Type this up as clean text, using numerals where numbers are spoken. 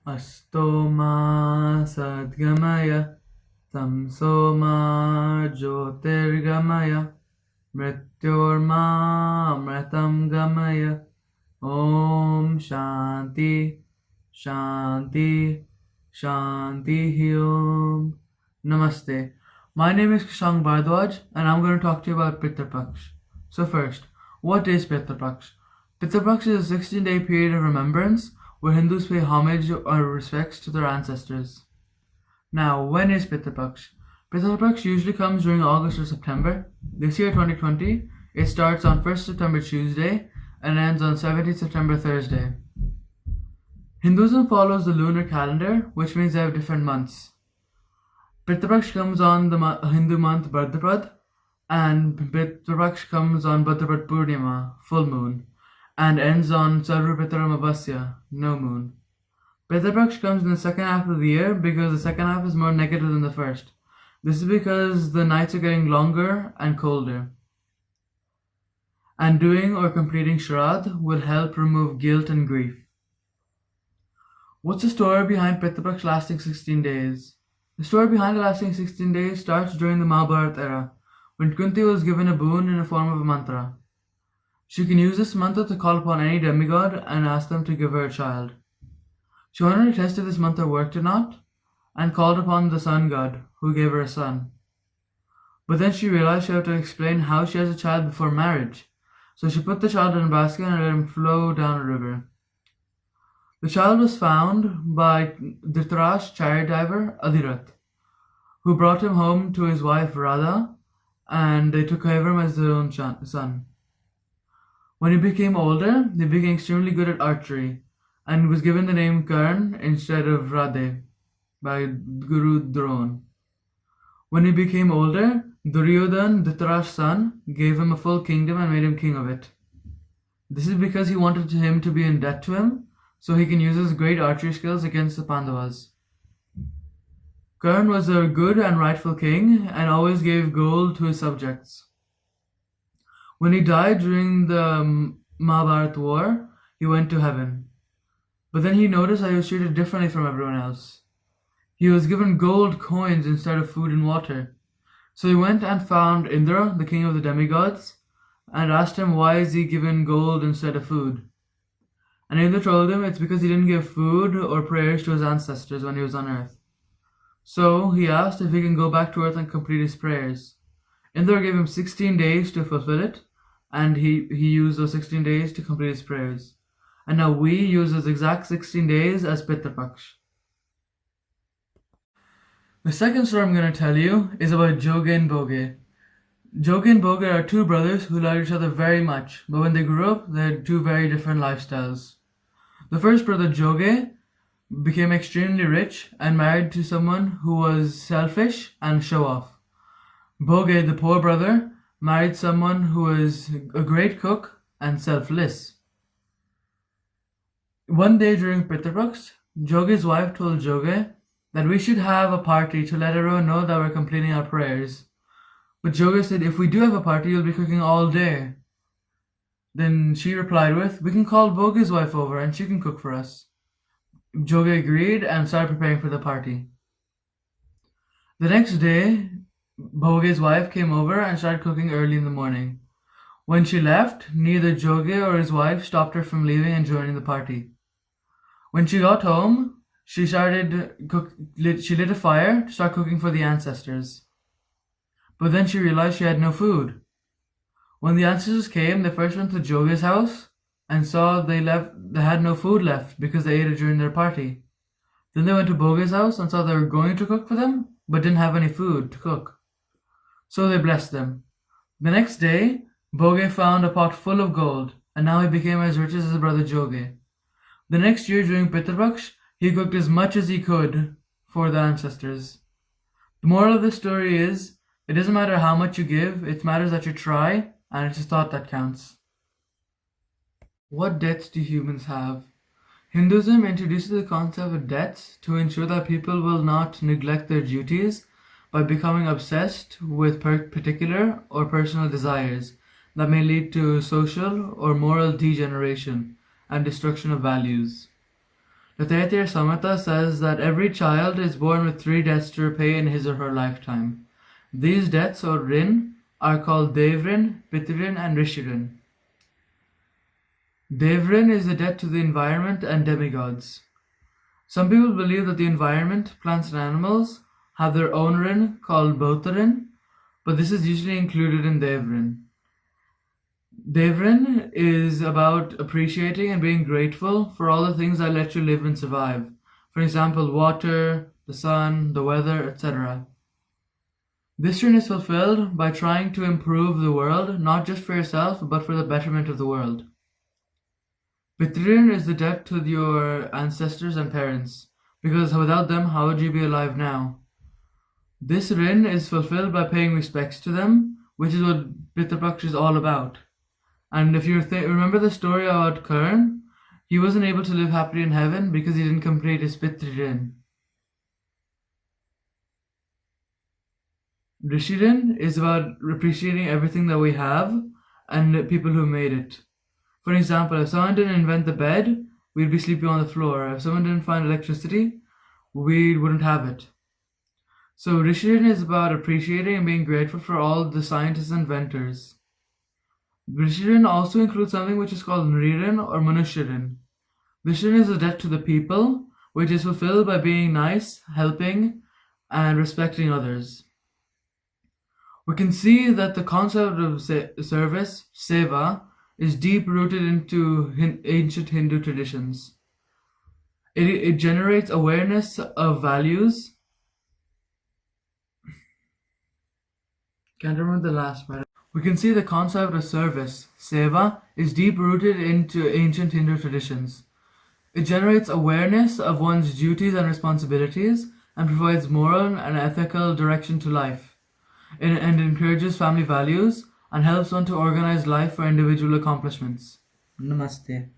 Astoma Sadgamaya Tamsoma Jyotirgamaya Mrityorma Amritam Gamaya Om Shanti Shanti Shanti Om. Namaste. My name is Krishang and I'm going to talk to you about Pitra Paksh. So first, what is Pitra Paksh? Pitra Paksh is a 16-day period of remembrance where Hindus pay homage or respects to their ancestors. Now, when is Pitra Paksh? Pitra Paksh usually comes during August or September. This year, 2020, it starts on 1st September Tuesday and ends on 17th September Thursday. Hinduism follows the lunar calendar, which means they have different months. Pitra Paksh comes on the Hindu month Bhadrapada, and Pitra Paksh comes on Bhadrapada Purnima, full moon, and ends on Sarva Pitru Amavasya, no moon. Pitra Paksh comes in the second half of the year because the second half is more negative than the first. This is because the nights are getting longer and colder. And doing or completing Shraddh will help remove guilt and grief. What's the story behind Pitra Paksh lasting 16 days? The story behind the lasting 16 days starts during the Mahabharata era, when Kunti was given a boon in the form of a mantra. She can use this mantra to call upon any demigod and ask them to give her a child. She wanted to test if this mantra worked or not, and called upon the sun god, who gave her a son. But then she realized she had to explain how she has a child before marriage, so she put the child in a basket and let him flow down a river. The child was found by Dhritarashtra's chariot driver Adhirath, who brought him home to his wife Radha, and they took care of him as their own son. When he became older, he became extremely good at archery, and was given the name Karn instead of Radhe by Guru Drona. When he became older, Duryodhana, Dhritarashtra's son, gave him a full kingdom and made him king of it. This is because he wanted him to be in debt to him, so he can use his great archery skills against the Pandavas. Karn was a good and rightful king and always gave gold to his subjects. When he died during the Mahabharata war, he went to heaven. But then he noticed that he was treated differently from everyone else. He was given gold coins instead of food and water. So he went and found Indra, the king of the demigods, and asked him why is he given gold instead of food. And Indra told him it's because he didn't give food or prayers to his ancestors when he was on earth. So he asked if he can go back to earth and complete his prayers. Indra gave him 16 days to fulfill it, and he used those 16 days to complete his prayers. And now we use those exact 16 days as Pitra Paksh. The second story I'm going to tell you is about Joge and Boge. Joge and Boge are two brothers who loved each other very much, but when they grew up, they had two very different lifestyles. The first brother, Joge, became extremely rich and married to someone who was selfish and show-off. Boge, the poor brother, married someone who was a great cook and selfless. One day during Pitra Paksh, Joge's wife told Joge that we should have a party to let everyone know that we're completing our prayers. But Joge said, if we do have a party, you'll be cooking all day. Then she replied with, we can call Boge's wife over and she can cook for us. Joge agreed and started preparing for the party. The next day, Boge's wife came over and started cooking early in the morning. When she left, neither Joge or his wife stopped her from leaving and joining the party. When she got home, she lit a fire to start cooking for the ancestors. But then she realized she had no food. When the ancestors came, they first went to Joge's house and saw they had no food left because they ate it during their party. Then they went to Boge's house and saw they were going to cook for them, but didn't have any food to cook. So they blessed them. The next day, Boge found a pot full of gold, and now he became as rich as his brother Joge. The next year during Pitra Paksh, he cooked as much as he could for the ancestors. The moral of this story is, it doesn't matter how much you give, it matters that you try, and it's a thought that counts. What debts do humans have? Hinduism introduces the concept of debts to ensure that people will not neglect their duties by becoming obsessed with particular or personal desires that may lead to social or moral degeneration and destruction of values. The Taittiriya Samhita says that every child is born with 3 debts to repay in his or her lifetime. These debts, or rin, are called Devrin, Pitrin, and Rishirin. Devrin is the debt to the environment and demigods. Some people believe that the environment, plants and animals, have their own rin called Bhautarin, but this is usually included in Devrin. Devrin is about appreciating and being grateful for all the things that let you live and survive. For example, water, the sun, the weather, etc. This rin is fulfilled by trying to improve the world, not just for yourself, but for the betterment of the world. Pitrin is the debt to your ancestors and parents, because without them, how would you be alive now? This rin is fulfilled by paying respects to them, which is what Pitra Paksh is all about. And if you remember the story about Karn, he wasn't able to live happily in heaven because he didn't complete his Pitrin. Rishirin is about appreciating everything that we have and the people who made it. For example, if someone didn't invent the bed, we'd be sleeping on the floor. If someone didn't find electricity, we wouldn't have it. So Rishirin is about appreciating and being grateful for all the scientists and inventors. Rishirin also includes something which is called Nririn or Manushirin. Rishirin is a debt to the people, which is fulfilled by being nice, helping, and respecting others. We can see that the concept of service, seva, is deep-rooted into ancient Hindu traditions. It generates awareness of values. Can't remember the last part. We can see the concept of service, seva, is deep-rooted into ancient Hindu traditions. It generates awareness of one's duties and responsibilities and provides moral and ethical direction to life. And encourages family values and helps one to organize life for individual accomplishments. Namaste.